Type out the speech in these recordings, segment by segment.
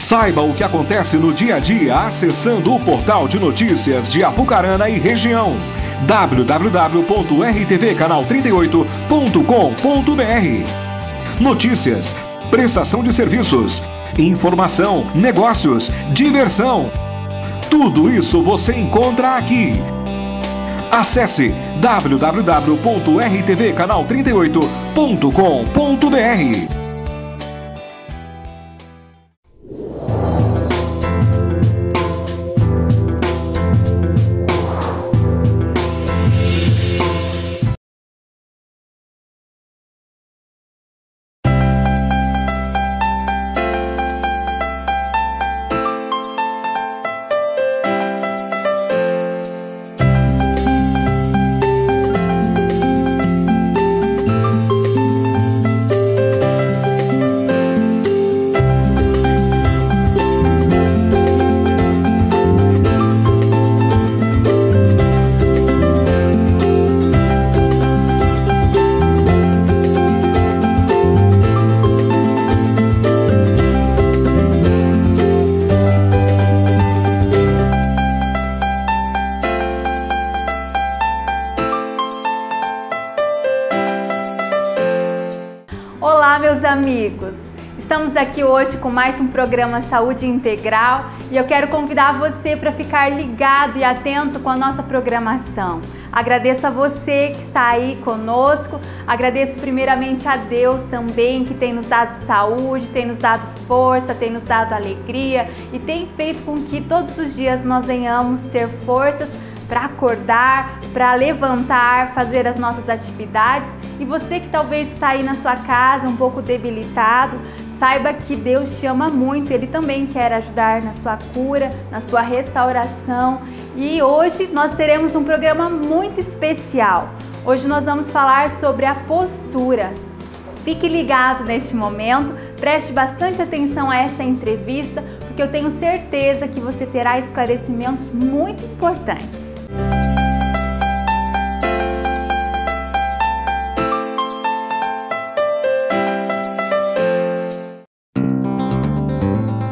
Saiba o que acontece no dia a dia acessando o portal de notícias de Apucarana e região. www.rtvcanal38.com.br. Notícias, prestação de serviços, informação, negócios, diversão. Tudo isso você encontra aqui. Acesse www.rtvcanal38.com.br. Olá, meus amigos! Estamos aqui hoje com mais um programa Saúde Integral e eu quero convidar você para ficar ligado e atento com a nossa programação. Agradeço a você que está aí conosco, agradeço primeiramente a Deus também que tem nos dado saúde, tem nos dado força, tem nos dado alegria e tem feito com que todos os dias nós venhamos ter forças para acordar, para levantar, fazer as nossas atividades. E você que talvez está aí na sua casa um pouco debilitado, saiba que Deus te ama muito, Ele também quer ajudar na sua cura, na sua restauração. E hoje nós teremos um programa muito especial. Hoje nós vamos falar sobre a postura. Fique ligado neste momento, preste bastante atenção a essa entrevista, porque eu tenho certeza que você terá esclarecimentos muito importantes.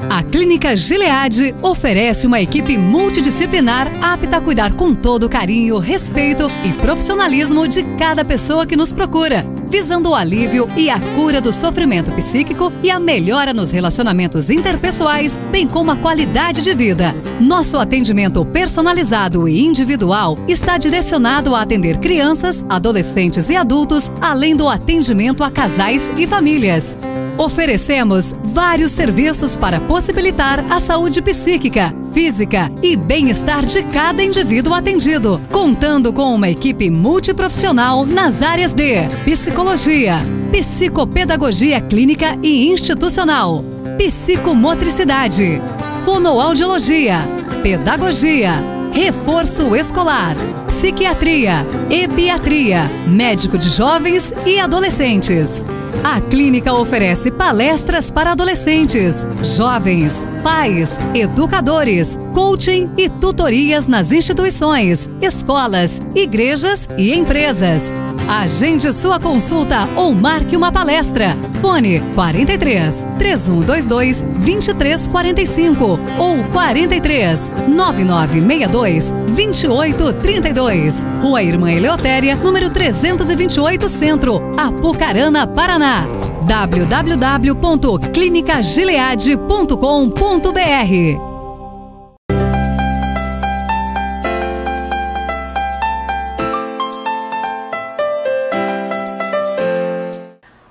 A Clínica Gilead oferece uma equipe multidisciplinar apta a cuidar com todo o carinho, respeito e profissionalismo de cada pessoa que nos procura, visando o alívio e a cura do sofrimento psíquico e a melhora nos relacionamentos interpessoais, bem como a qualidade de vida. Nosso atendimento personalizado e individual está direcionado a atender crianças, adolescentes e adultos, além do atendimento a casais e famílias. Oferecemos vários serviços para possibilitar a saúde psíquica, física e bem-estar de cada indivíduo atendido, contando com uma equipe multiprofissional nas áreas de psicologia, psicopedagogia clínica e institucional, psicomotricidade, fonoaudiologia, pedagogia, reforço escolar, psiquiatria, ebiatria, médico de jovens e adolescentes. A clínica oferece palestras para adolescentes, jovens, pais, educadores, coaching e tutorias nas instituições, escolas, igrejas e empresas. Agende sua consulta ou marque uma palestra. Fone 43 3122 2345 ou 43 9962 2832. Rua Irmã Eleutéria, número 328 Centro, Apucarana, Paraná. www.clinicagilead.com.br.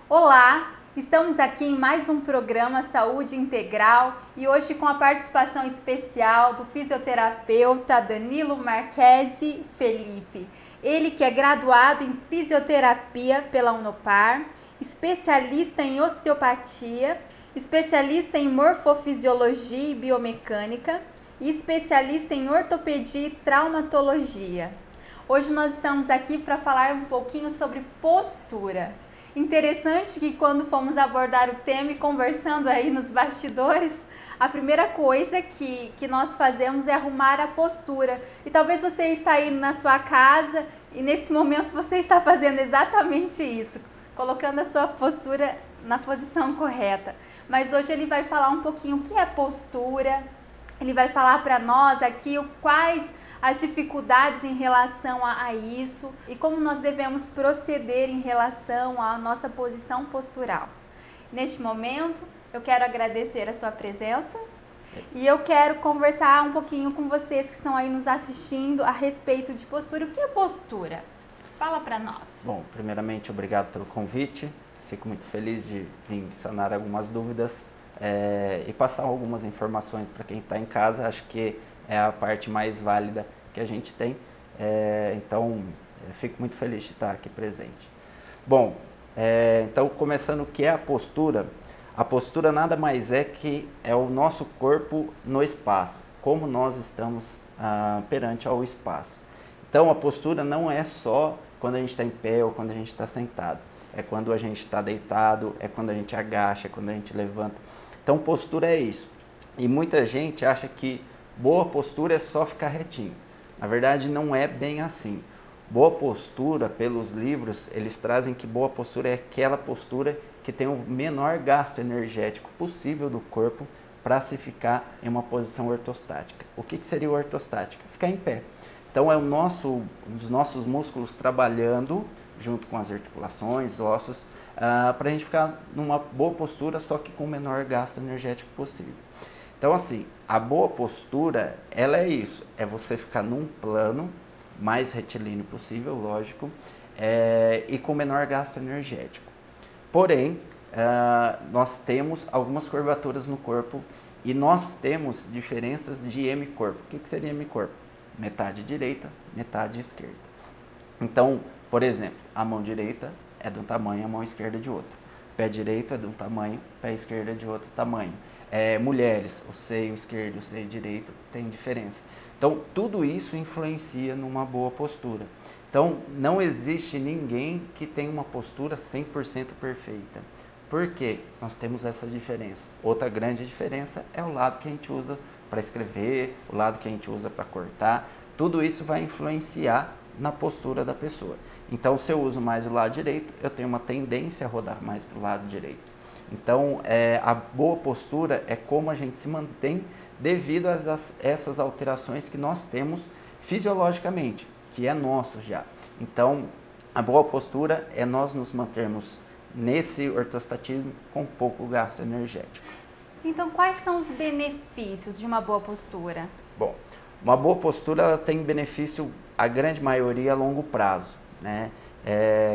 Olá, estamos aqui em mais um programa Saúde Integral e hoje com a participação especial do fisioterapeuta Danilo Marchese Felipe. Ele que é graduado em fisioterapia pela Unopar, especialista em osteopatia, especialista em morfofisiologia e biomecânica e especialista em ortopedia e traumatologia. Hoje nós estamos aqui para falar um pouquinho sobre postura. Interessante que quando fomos abordar o tema e conversando aí nos bastidores, a primeira coisa que nós fazemos é arrumar a postura. E talvez você está aí na sua casa e nesse momento você está fazendo exatamente isso, colocando a sua postura na posição correta. mas hoje ele vai falar um pouquinho o que é postura, ele vai falar para nós aqui quais as dificuldades em relação a isso e como nós devemos proceder em relação à nossa posição postural. Neste momento, eu quero agradecer a sua presença e eu quero conversar um pouquinho com vocês que estão aí nos assistindo a respeito de postura. O que é postura? Fala para nós. Bom, primeiramente, obrigado pelo convite. Fico muito feliz de vir sanar algumas dúvidas e passar algumas informações para quem está em casa. Acho que é a parte mais válida que a gente tem. Então, fico muito feliz de estar aqui presente. Bom, então, começando o que é a postura. A postura nada mais é que é o nosso corpo no espaço, como nós estamos perante ao espaço. Então, a postura não é só quando a gente está em pé ou quando a gente está sentado. É quando a gente está deitado, é quando a gente agacha, é quando a gente levanta. Então, postura é isso. E muita gente acha que boa postura é só ficar retinho. Na verdade, não é bem assim. Boa postura, pelos livros, eles trazem que boa postura é aquela postura que tem o menor gasto energético possível do corpo para se ficar em uma posição ortostática. O que seria ortostática? Ficar em pé. Então, é os nossos músculos trabalhando junto com as articulações, ossos, para a gente ficar numa boa postura, só que com o menor gasto energético possível. Então, assim, a boa postura, ela é isso, é você ficar num plano mais retilíneo possível, lógico, e com menor gasto energético. Porém, nós temos algumas curvaturas no corpo e nós temos diferenças de hemicorpo. O que seria hemicorpo? Metade direita, metade esquerda. Então, por exemplo, a mão direita é de um tamanho, a mão esquerda é de outro. Pé direito é de um tamanho, pé esquerdo é de outro tamanho. Mulheres, o seio esquerdo e o seio direito tem diferença. Então, tudo isso influencia numa boa postura. Então, não existe ninguém que tenha uma postura 100% perfeita. Por quê? Nós temos essa diferença. Outra grande diferença é o lado que a gente usa para escrever, o lado que a gente usa para cortar. Tudo isso vai influenciar na postura da pessoa. Então, se eu uso mais o lado direito, eu tenho uma tendência a rodar mais para o lado direito. Então, a boa postura é como a gente se mantém devido a essas alterações que nós temos fisiologicamente, que é nosso já. Então, a boa postura é nós nos mantermos nesse ortostatismo com pouco gasto energético. Então, quais são os benefícios de uma boa postura? Bom, uma boa postura ela tem benefício, a grande maioria, a longo prazo, né?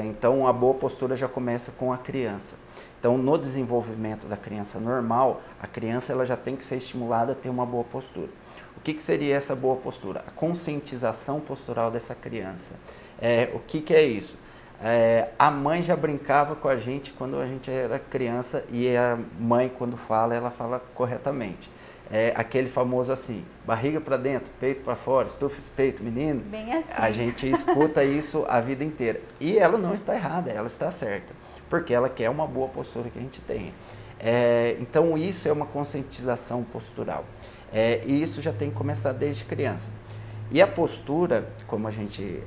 Então, a boa postura já começa com a criança. Então, no desenvolvimento da criança normal, a criança ela já tem que ser estimulada a ter uma boa postura. O que seria essa boa postura? A conscientização postural dessa criança. O que é isso? A mãe já brincava com a gente quando a gente era criança e a mãe, quando fala, ela fala corretamente. Aquele famoso assim, barriga para dentro, peito para fora, estufa esse peito, menino. Bem assim. A gente escuta isso a vida inteira. E ela não está errada, ela está certa, porque ela quer uma boa postura que a gente tenha. Então, isso é uma conscientização postural. E isso já tem que começar desde criança. E a postura, como a gente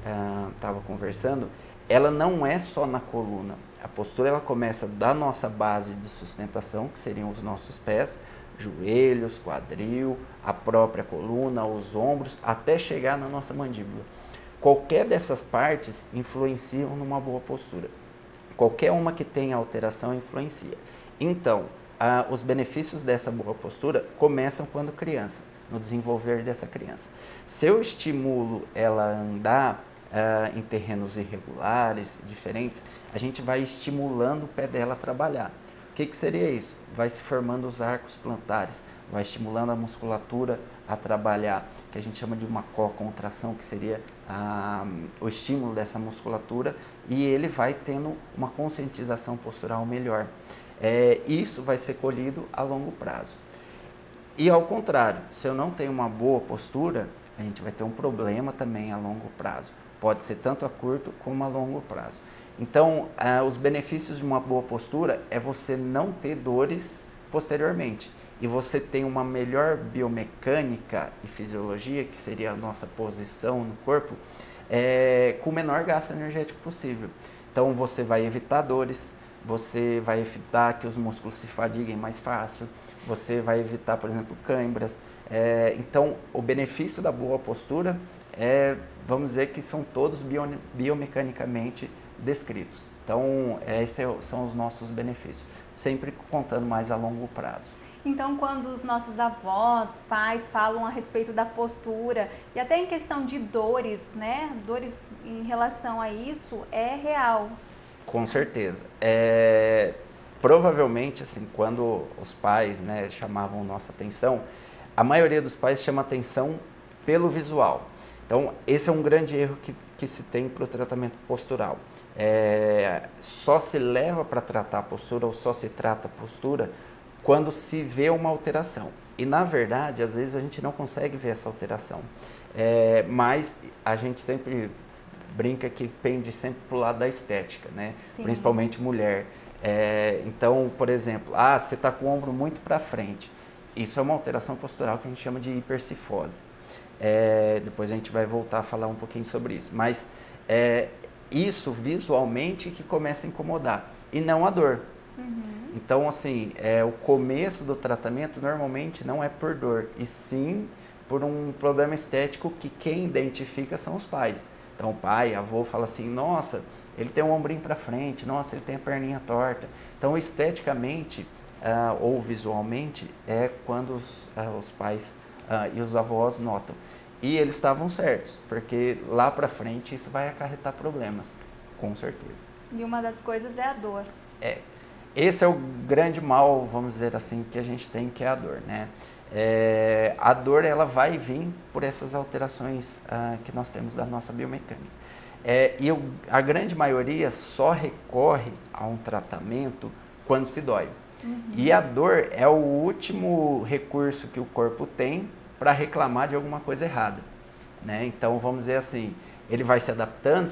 estava conversando, ela não é só na coluna. A postura ela começa da nossa base de sustentação, que seriam os nossos pés, joelhos, quadril, a própria coluna, os ombros, até chegar na nossa mandíbula. Qualquer dessas partes influenciam numa boa postura. Qualquer uma que tenha alteração influencia. Então, os benefícios dessa boa postura começam quando criança, no desenvolver dessa criança. Se eu estimulo ela a andar em terrenos irregulares, diferentes, a gente vai estimulando o pé dela a trabalhar. O que seria isso? Vai se formando os arcos plantares, vai estimulando a musculatura a trabalhar, que a gente chama de uma co-contração, que seria o estímulo dessa musculatura, e ele vai tendo uma conscientização postural melhor. Isso vai ser colhido a longo prazo. E ao contrário, se eu não tenho uma boa postura, a gente vai ter um problema também a longo prazo. Pode ser tanto a curto como a longo prazo. Então, os benefícios de uma boa postura é você não ter dores posteriormente. E você tem uma melhor biomecânica e fisiologia, que seria a nossa posição no corpo, com o menor gasto energético possível. Então, você vai evitar dores, você vai evitar que os músculos se fadiguem mais fácil, você vai evitar, por exemplo, câimbras. Então, o benefício da boa postura vamos dizer que são todos biomecanicamente descritos. Então, esses são os nossos benefícios, sempre contando mais a longo prazo. Então, quando os nossos avós, pais falam a respeito da postura e até em questão de dores, né? Dores em relação a isso, é real. Com certeza. Provavelmente, assim, quando os pais, né, chamavam nossa atenção, a maioria dos pais chama atenção pelo visual. Então, esse é um grande erro que se tem para o tratamento postural. Só se leva para tratar a postura ou só se trata a postura quando se vê uma alteração. E, na verdade, às vezes a gente não consegue ver essa alteração. Mas a gente sempre brinca que pende sempre para o lado da estética, né? Principalmente mulher. Então, por exemplo, você está com o ombro muito para frente. Isso é uma alteração postural que a gente chama de hipercifose. Depois a gente vai voltar a falar um pouquinho sobre isso. Mas isso visualmente que começa a incomodar e não a dor. Então, assim, o começo do tratamento normalmente não é por dor, e sim por um problema estético que quem identifica são os pais. Então, o pai, avô fala assim, nossa, ele tem um ombrinho para frente, nossa, ele tem a perninha torta. Então, esteticamente ou visualmente é quando os pais e os avós notam. E eles estavam certos, porque lá para frente isso vai acarretar problemas, com certeza. E uma das coisas é a dor. Esse é o grande mal, vamos dizer assim, que a gente tem, que é a dor, né? A dor, ela vai vir por essas alterações que nós temos da nossa biomecânica. E a grande maioria só recorre a um tratamento quando se dói. E a dor é o último recurso que o corpo tem para reclamar de alguma coisa errada, né? Então, vamos dizer assim, ele vai se adaptando,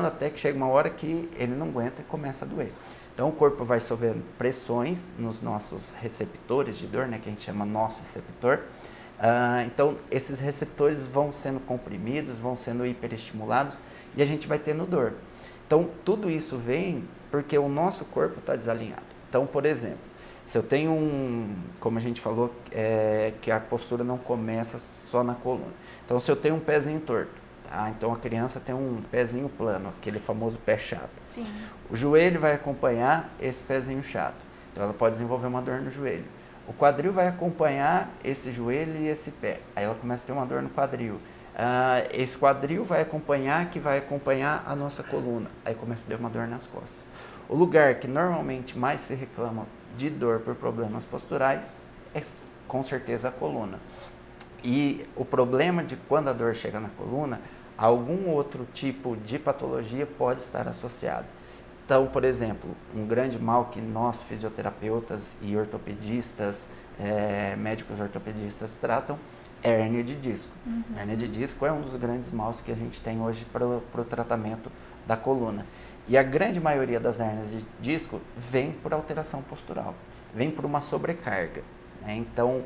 até que chega uma hora que ele não aguenta e começa a doer. Então, o corpo vai sofrendo pressões nos nossos receptores de dor, né, que a gente chama nociceptor. Então, esses receptores vão sendo comprimidos, vão sendo hiperestimulados e a gente vai tendo dor. Então, tudo isso vem porque o nosso corpo está desalinhado. Então, por exemplo, se eu tenho como a gente falou, que a postura não começa só na coluna. Então, se eu tenho um pezinho torto, então a criança tem um pezinho plano, aquele famoso pé chato. Sim. O joelho vai acompanhar esse pezinho chato. Então ela pode desenvolver uma dor no joelho. O quadril vai acompanhar esse joelho e esse pé. Aí ela começa a ter uma dor no quadril. Esse quadril vai acompanhar a nossa coluna. Aí começa a ter uma dor nas costas. O lugar que normalmente mais se reclama de dor por problemas posturais é com certeza a coluna. E o problema de quando a dor chega na coluna, algum outro tipo de patologia pode estar associado. Então, por exemplo, um grande mal que nós fisioterapeutas e ortopedistas, médicos ortopedistas tratam é hérnia de disco. A hérnia de disco é um dos grandes maus que a gente tem hoje para o tratamento da coluna. E a grande maioria das hérnias de disco vem por alteração postural, vem por uma sobrecarga, né? Então,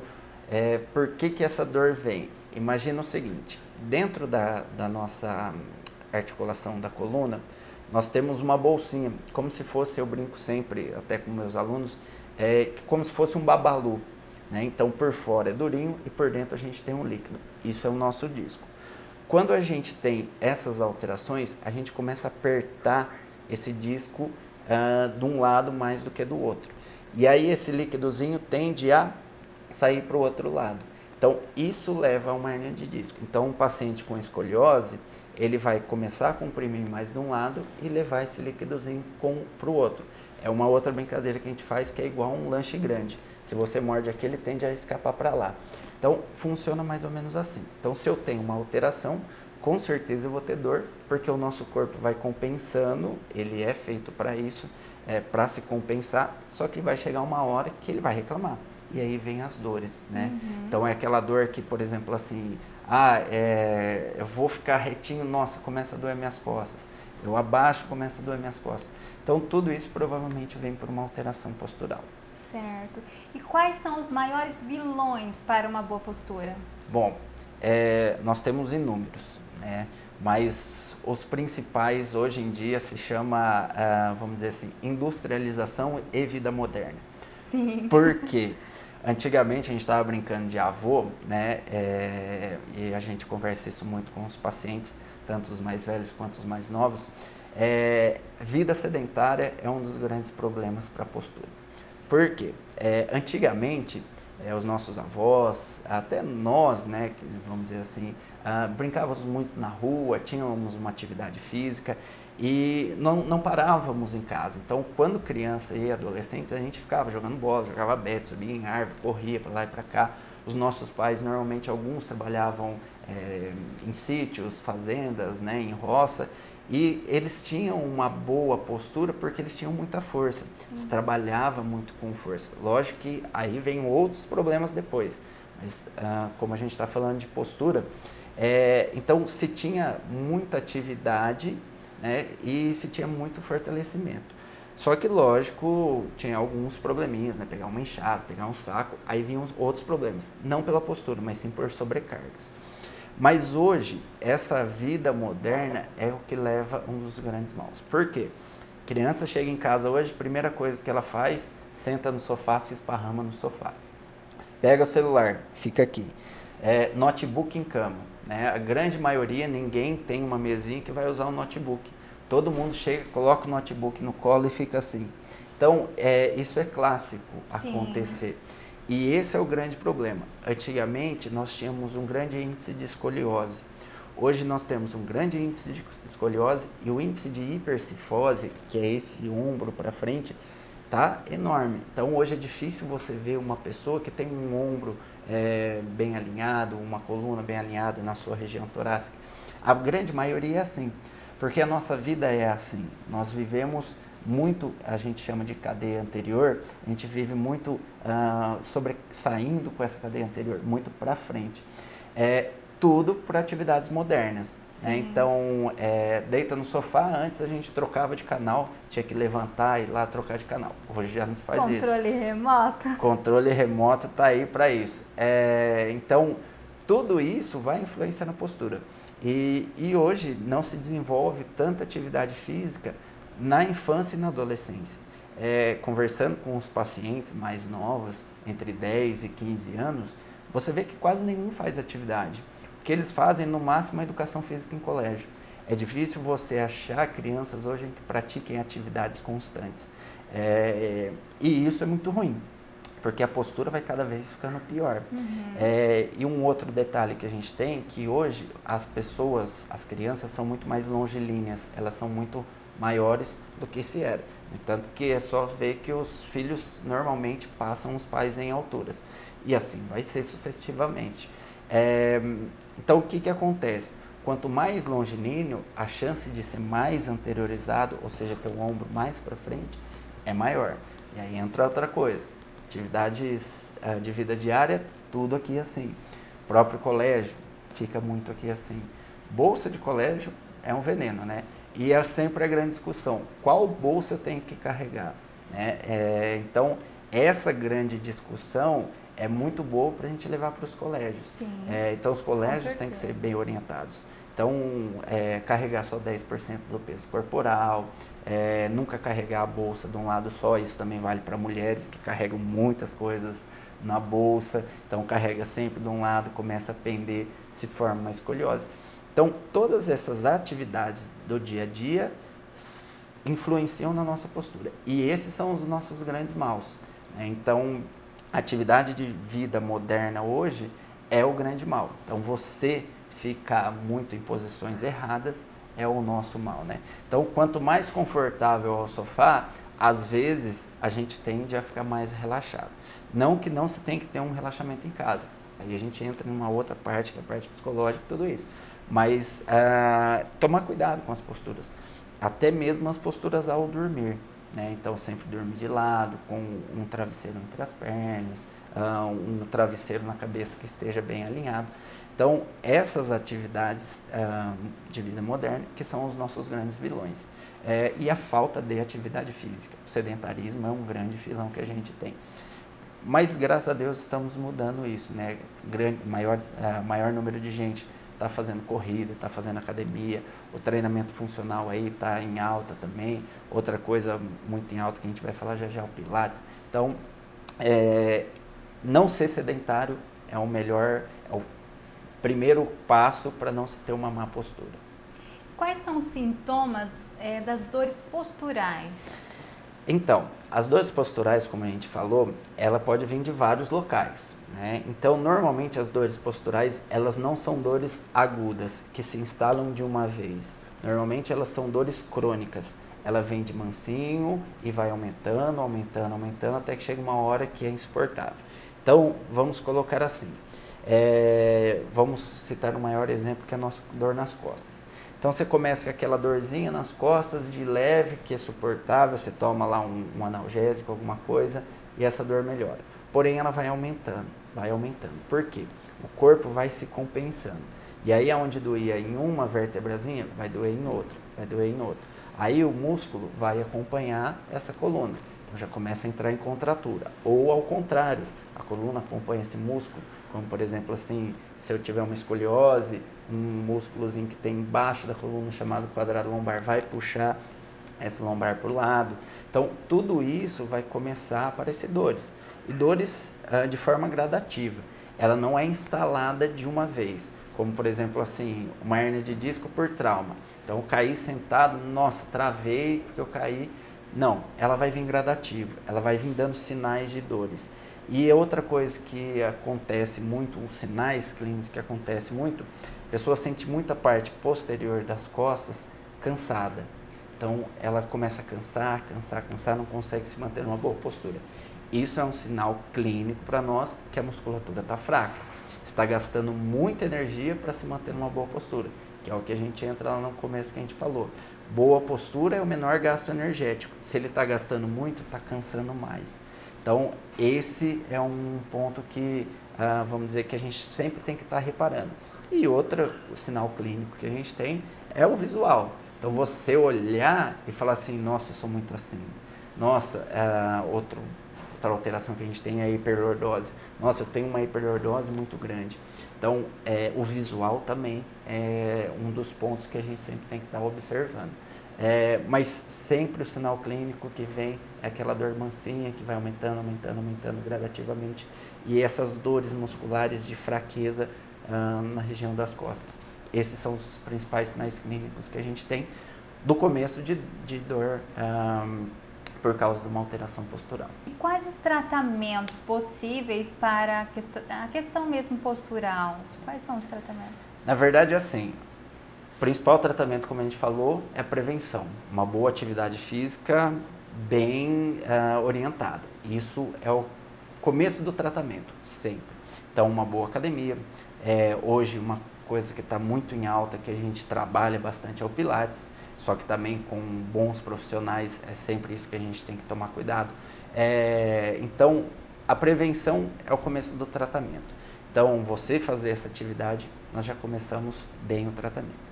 por que essa dor vem? Imagina o seguinte, dentro da nossa articulação da coluna, nós temos uma bolsinha, como se fosse, eu brinco sempre, até com meus alunos, como se fosse um babalu, né? Então, por fora é durinho e por dentro a gente tem um líquido. Isso é o nosso disco. Quando a gente tem essas alterações, a gente começa a apertar esse disco de um lado mais do que do outro. E aí esse líquidozinho tende a sair para o outro lado. Então, isso leva a uma hérnia de disco. Então, um paciente com escoliose, ele vai começar a comprimir mais de um lado e levar esse líquidozinho para o outro. É uma outra brincadeira que a gente faz, que é igual um lanche grande. Se você morde aqui, ele tende a escapar para lá. Então, funciona mais ou menos assim. Então, se eu tenho uma alteração, com certeza eu vou ter dor, porque o nosso corpo vai compensando, ele é feito para isso, para se compensar, só que vai chegar uma hora que ele vai reclamar. E aí vem as dores, né? Então é aquela dor que, por exemplo, assim, eu vou ficar retinho, nossa, começa a doer minhas costas. Eu abaixo, começa a doer minhas costas. Então tudo isso provavelmente vem por uma alteração postural. Certo. E quais são os maiores vilões para uma boa postura? Bom, nós temos inúmeros, né? Mas os principais hoje em dia se chama, vamos dizer assim, industrialização e vida moderna. Sim. Por quê? Antigamente a gente estava brincando de avô, né? E a gente conversa isso muito com os pacientes, tanto os mais velhos quanto os mais novos. Vida sedentária é um dos grandes problemas para a postura. Por quê? Antigamente, os nossos avós, até nós, né, que, vamos dizer assim, brincávamos muito na rua, tínhamos uma atividade física e não parávamos em casa. Então, quando criança e adolescentes, a gente ficava jogando bola, jogava bete, subia em árvore, corria para lá e para cá. Os nossos pais, normalmente, alguns trabalhavam em sítios, fazendas, né, em roça, e eles tinham uma boa postura porque eles tinham muita força. Se trabalhava muito com força. Lógico que aí vem outros problemas depois, mas como a gente está falando de postura, então se tinha muita atividade, né, e se tinha muito fortalecimento. Só que, lógico, tinha alguns probleminhas, né, pegar uma enxada, pegar um saco, aí vinham outros problemas. Não pela postura, mas sim por sobrecargas. Mas hoje, essa vida moderna é o que leva um dos grandes maus. Por quê? Criança chega em casa hoje, primeira coisa que ela faz, senta no sofá, se esparrama no sofá. Pega o celular, fica aqui. Notebook em cama, né? A grande maioria, ninguém tem uma mesinha que vai usar um notebook. Todo mundo chega, coloca o notebook no colo e fica assim. Então, isso é clássico acontecer. E esse é o grande problema. Antigamente, nós tínhamos um grande índice de escoliose. Hoje, nós temos um grande índice de escoliose e o índice de hipercifose, que é esse ombro para frente, está enorme. Então, hoje é difícil você ver uma pessoa que tem um ombro bem alinhado, uma coluna bem alinhada na sua região torácica. A grande maioria é assim, porque a nossa vida é assim. Nós vivemos muito, a gente chama de cadeia anterior, a gente vive muito saindo com essa cadeia anterior, muito para frente. Tudo por atividades modernas. Né? Então, deita no sofá, antes a gente trocava de canal, tinha que levantar e ir lá trocar de canal. Hoje já não se faz isso. Controle remoto. Controle remoto está aí para isso. Então, tudo isso vai influenciar na postura. E hoje não se desenvolve tanta atividade física na infância e na adolescência. Conversando com os pacientes mais novos, entre 10 e 15 anos, você vê que quase nenhum faz atividade. O que eles fazem, no máximo, é educação física em colégio. É difícil você achar crianças hoje que pratiquem atividades constantes. E isso é muito ruim, porque a postura vai cada vez ficando pior. E um outro detalhe que a gente tem, que hoje as crianças são muito mais longilíneas, elas são muito maiores do que se era. No entanto, que é só ver que os filhos normalmente passam os pais em alturas. E assim vai ser sucessivamente. Então, o que acontece? Quanto mais longilíneo, a chance de ser mais anteriorizado, ou seja, ter o ombro mais para frente, é maior. E aí entra outra coisa. Atividades de vida diária, tudo aqui assim. O próprio colégio fica muito aqui assim. Bolsa de colégio é um veneno, né? E é sempre a grande discussão, qual bolsa eu tenho que carregar? Né? Então, essa grande discussão é muito boa para a gente levar para os colégios. Então, os colégios têm que ser bem orientados. Então, carregar só 10% do peso corporal, nunca carregar a bolsa de um lado só, isso também vale para mulheres que carregam muitas coisas na bolsa, então carrega sempre de um lado, começa a pender, se forma uma escoliose. Então, todas essas atividades do dia a dia influenciam na nossa postura. E esses são os nossos grandes maus. Né? Então, a atividade de vida moderna hoje é o grande mal. Então, você ficar muito em posições erradas é o nosso mal. Né? Então, quanto mais confortável ao sofá, às vezes a gente tende a ficar mais relaxado. Não que não se tem que ter um relaxamento em casa. Aí a gente entra numa outra parte, que é a parte psicológica e tudo isso. Mas tomar cuidado com as posturas, até mesmo as posturas ao dormir, né? Então sempre dormir de lado, com um travesseiro entre as pernas, um travesseiro na cabeça que esteja bem alinhado. Então essas atividades de vida moderna que são os nossos grandes vilões. E a falta de atividade física, o sedentarismo é um grande vilão que a gente tem. Mas graças a Deus estamos mudando isso, né? Maior número de gente está fazendo corrida, está fazendo academia, o treinamento funcional aí está em alta também. Outra coisa muito em alta que a gente vai falar já já é o Pilates. Então, não ser sedentário é o primeiro passo para não se ter uma má postura. Quais são os sintomas das dores posturais? Então, as dores posturais, como a gente falou, ela pode vir de vários locais, né? Então, normalmente as dores posturais, elas não são dores agudas, que se instalam de uma vez. Normalmente elas são dores crônicas. Ela vem de mansinho e vai aumentando, aumentando, aumentando, até que chega uma hora que é insuportável. Então, vamos colocar assim. Vamos citar o maior exemplo, que é a nossa dor nas costas. Então você começa com aquela dorzinha nas costas de leve, que é suportável, você toma lá um analgésico, alguma coisa, e essa dor melhora. Porém ela vai aumentando, vai aumentando. Por quê? O corpo vai se compensando. E aí aonde doía em uma vértebrazinha, vai doer em outra, vai doer em outra. Aí o músculo vai acompanhar essa coluna. Então já começa a entrar em contratura. Ou ao contrário, a coluna acompanha esse músculo, como por exemplo assim, se eu tiver uma escoliose, um músculozinho que tem embaixo da coluna chamado quadrado lombar vai puxar essa lombar para o lado. Então tudo isso vai começar a aparecer dores. E dores de forma gradativa. Ela não é instalada de uma vez. Como por exemplo assim, uma hérnia de disco por trauma. Então eu caí sentado, nossa, travei porque eu caí. Não, ela vai vir gradativa, ela vai vir dando sinais de dores. E outra coisa que acontece muito, os sinais clínicos que acontece muito, a pessoa sente muita parte posterior das costas cansada. Então ela começa a cansar, não consegue se manter numa boa postura. Isso é um sinal clínico para nós que a musculatura está fraca. Está gastando muita energia para se manter numa boa postura, que é o que a gente entra lá no começo que a gente falou. Boa postura é o menor gasto energético. Se ele está gastando muito, está cansando mais. Então, esse é um ponto que, vamos dizer, que a gente sempre tem que estar reparando. E outro sinal clínico que a gente tem é o visual. Então, você olhar e falar assim, nossa, eu sou muito assim. Nossa, outra alteração que a gente tem é a hiperlordose. Nossa, eu tenho uma hiperlordose muito grande. Então, o visual também é um dos pontos que a gente sempre tem que estar observando. Mas sempre o sinal clínico que vem é aquela dor mansinha que vai aumentando, aumentando, aumentando gradativamente. E essas dores musculares de fraqueza na região das costas. Esses são os principais sinais clínicos que a gente tem do começo de dor por causa de uma alteração postural. E quais os tratamentos possíveis para a questão mesmo postural? Quais são os tratamentos? Na verdade, assim, o principal tratamento, como a gente falou, é a prevenção. Uma boa atividade física bem orientada. Isso é o começo do tratamento, sempre. Então, uma boa academia. Hoje, uma coisa que está muito em alta, que a gente trabalha bastante, é o Pilates. Só que também com bons profissionais, é sempre isso que a gente tem que tomar cuidado. Então, a prevenção é o começo do tratamento. Então, você fazer essa atividade, nós já começamos bem o tratamento.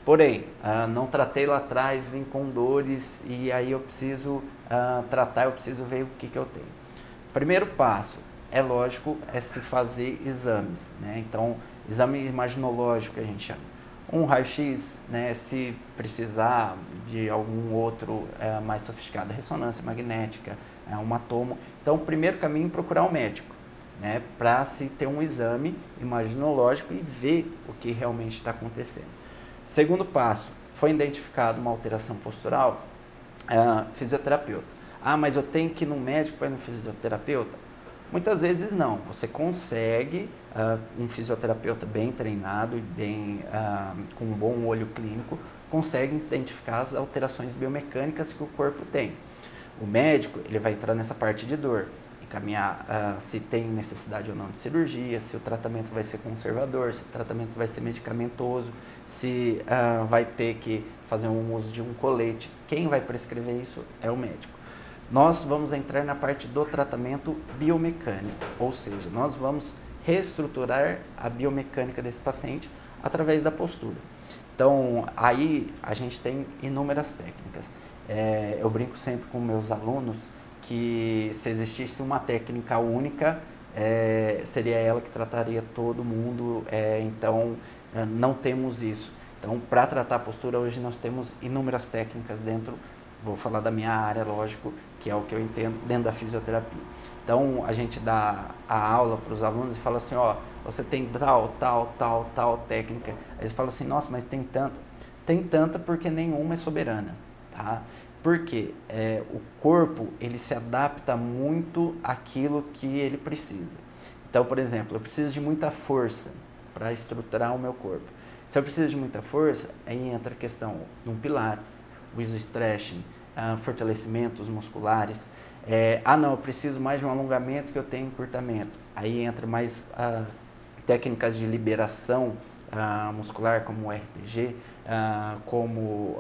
Porém, não tratei lá atrás, vim com dores e aí eu preciso tratar, eu preciso ver o que eu tenho. Primeiro passo, é lógico, é se fazer exames, né? Então, exame imaginológico que a gente chama. Um raio-x, né, se precisar de algum outro mais sofisticado, ressonância magnética, um atomo. Então, o primeiro caminho é procurar um médico, né, para se ter um exame imaginológico e ver o que realmente está acontecendo. Segundo passo, foi identificado uma alteração postural, fisioterapeuta. Mas eu tenho que ir no médico para ir no fisioterapeuta? Muitas vezes não, você consegue um fisioterapeuta bem treinado e bem, com um bom olho clínico, consegue identificar as alterações biomecânicas que o corpo tem. O médico ele vai entrar nessa parte de dor, encaminhar se tem necessidade ou não de cirurgia, se o tratamento vai ser conservador, se o tratamento vai ser medicamentoso, se vai ter que fazer um uso de um colete. Quem vai prescrever isso é o médico. Nós vamos entrar na parte do tratamento biomecânico, ou seja, nós vamos reestruturar a biomecânica desse paciente através da postura. Então, aí a gente tem inúmeras técnicas. Eu brinco sempre com meus alunos que se existisse uma técnica única, seria ela que trataria todo mundo. Então, não temos isso. Então, para tratar a postura, hoje nós temos inúmeras técnicas dentro, vou falar da minha área, lógico, que é o que eu entendo, dentro da fisioterapia. Então, a gente dá a aula para os alunos e fala assim, ó, você tem tal técnica. Aí eles falam assim, nossa, mas tem tanta. Tem tanta porque nenhuma é soberana, tá? Porque o corpo, ele se adapta muito àquilo que ele precisa. Então, por exemplo, eu preciso de muita força para estruturar o meu corpo. Se eu preciso de muita força, aí entra a questão do pilates, o iso-stretching, fortalecimentos musculares. Não, eu preciso mais de um alongamento que eu tenho encurtamento. Aí entra mais técnicas de liberação muscular, como o RPG, como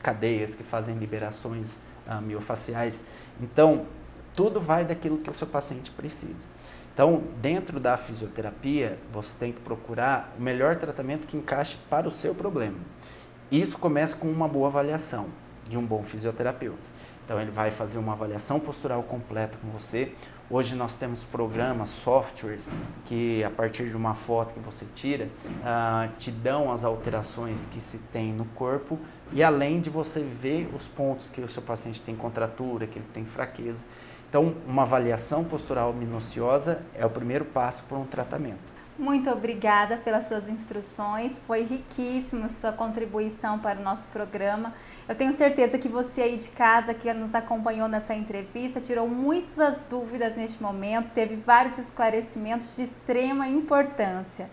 cadeias que fazem liberações miofaciais. Então, tudo vai daquilo que o seu paciente precisa. Então, dentro da fisioterapia, você tem que procurar o melhor tratamento que encaixe para o seu problema. Isso começa com uma boa avaliação de um bom fisioterapeuta. Então, ele vai fazer uma avaliação postural completa com você. Hoje nós temos programas, softwares, que a partir de uma foto que você tira, te dão as alterações que se tem no corpo, e além de você ver os pontos que o seu paciente tem contratura, que ele tem fraqueza. Então, uma avaliação postural minuciosa é o primeiro passo para um tratamento. Muito obrigada pelas suas instruções, foi riquíssima sua contribuição para o nosso programa. Eu tenho certeza que você aí de casa que nos acompanhou nessa entrevista tirou muitas dúvidas neste momento, teve vários esclarecimentos de extrema importância.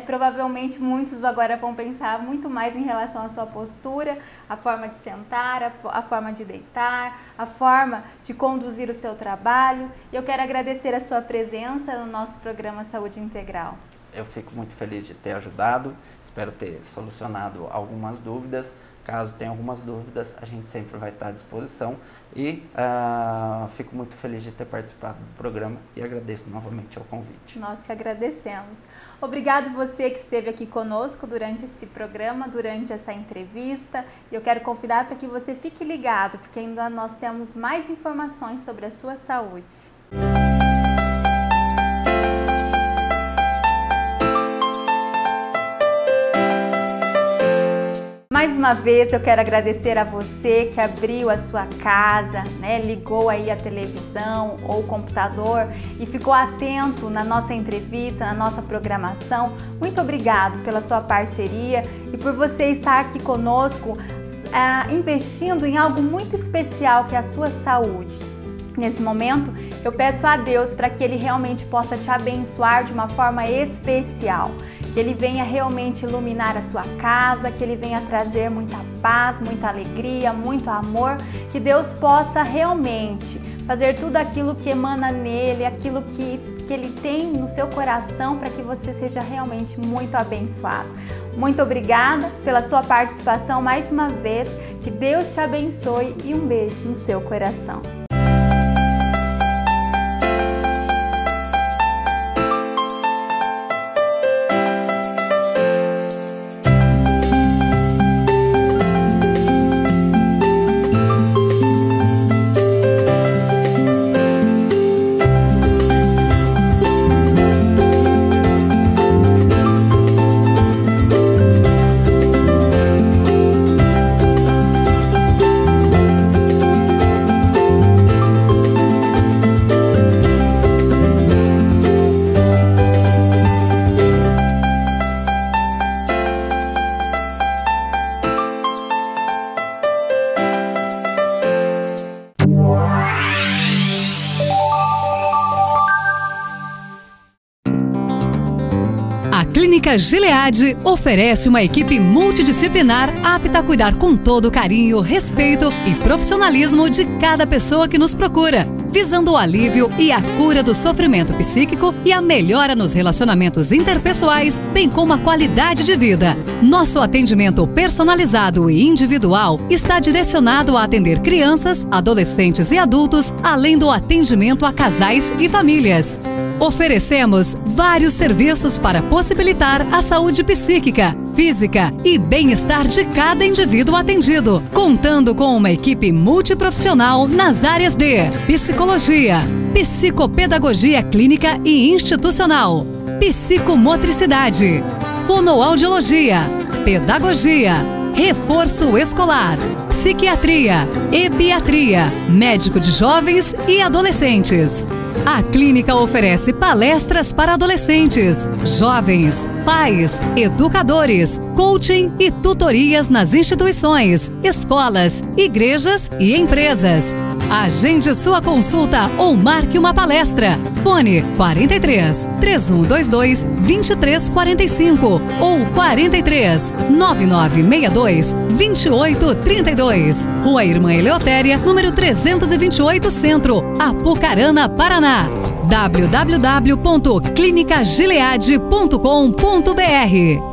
Provavelmente muitos agora vão pensar muito mais em relação à sua postura, a forma de sentar, a forma de deitar, a forma de conduzir o seu trabalho. E eu quero agradecer a sua presença no nosso programa Saúde Integral. Eu fico muito feliz de ter ajudado, espero ter solucionado algumas dúvidas. Caso tenha algumas dúvidas, a gente sempre vai estar à disposição e fico muito feliz de ter participado do programa e agradeço novamente o convite. Nós que agradecemos. Obrigado você que esteve aqui conosco durante esse programa, durante essa entrevista. E eu quero convidar para que você fique ligado, porque ainda nós temos mais informações sobre a sua saúde. Mais uma vez eu quero agradecer a você que abriu a sua casa, ligou aí a televisão ou o computador e ficou atento na nossa entrevista, na nossa programação. Muito obrigado pela sua parceria e por você estar aqui conosco, investindo em algo muito especial que é a sua saúde. Nesse momento, eu peço a Deus para que Ele realmente possa te abençoar de uma forma especial. Que Ele venha realmente iluminar a sua casa, que Ele venha trazer muita paz, muita alegria, muito amor, que Deus possa realmente fazer tudo aquilo que emana nele, aquilo que Ele tem no seu coração para que você seja realmente muito abençoado. Muito obrigada pela sua participação mais uma vez, que Deus te abençoe e um beijo no seu coração. Clínica Gilead oferece uma equipe multidisciplinar apta a cuidar com todo o carinho, respeito e profissionalismo de cada pessoa que nos procura, visando o alívio e a cura do sofrimento psíquico e a melhora nos relacionamentos interpessoais, bem como a qualidade de vida. Nosso atendimento personalizado e individual está direcionado a atender crianças, adolescentes e adultos, além do atendimento a casais e famílias. Oferecemos vários serviços para possibilitar a saúde psíquica, física e bem-estar de cada indivíduo atendido, contando com uma equipe multiprofissional nas áreas de psicologia, psicopedagogia clínica e institucional, psicomotricidade, fonoaudiologia, pedagogia, reforço escolar, psiquiatria, ebiatria, médico de jovens e adolescentes. A clínica oferece palestras para adolescentes, jovens, pais, educadores, coaching e tutorias nas instituições, escolas, igrejas e empresas. Agende sua consulta ou marque uma palestra. Fone 43 3122 2345 ou 43 9962 2832. Rua Irmã Eleutéria, número 328 Centro, Apucarana, Paraná. www.clinicagilead.com.br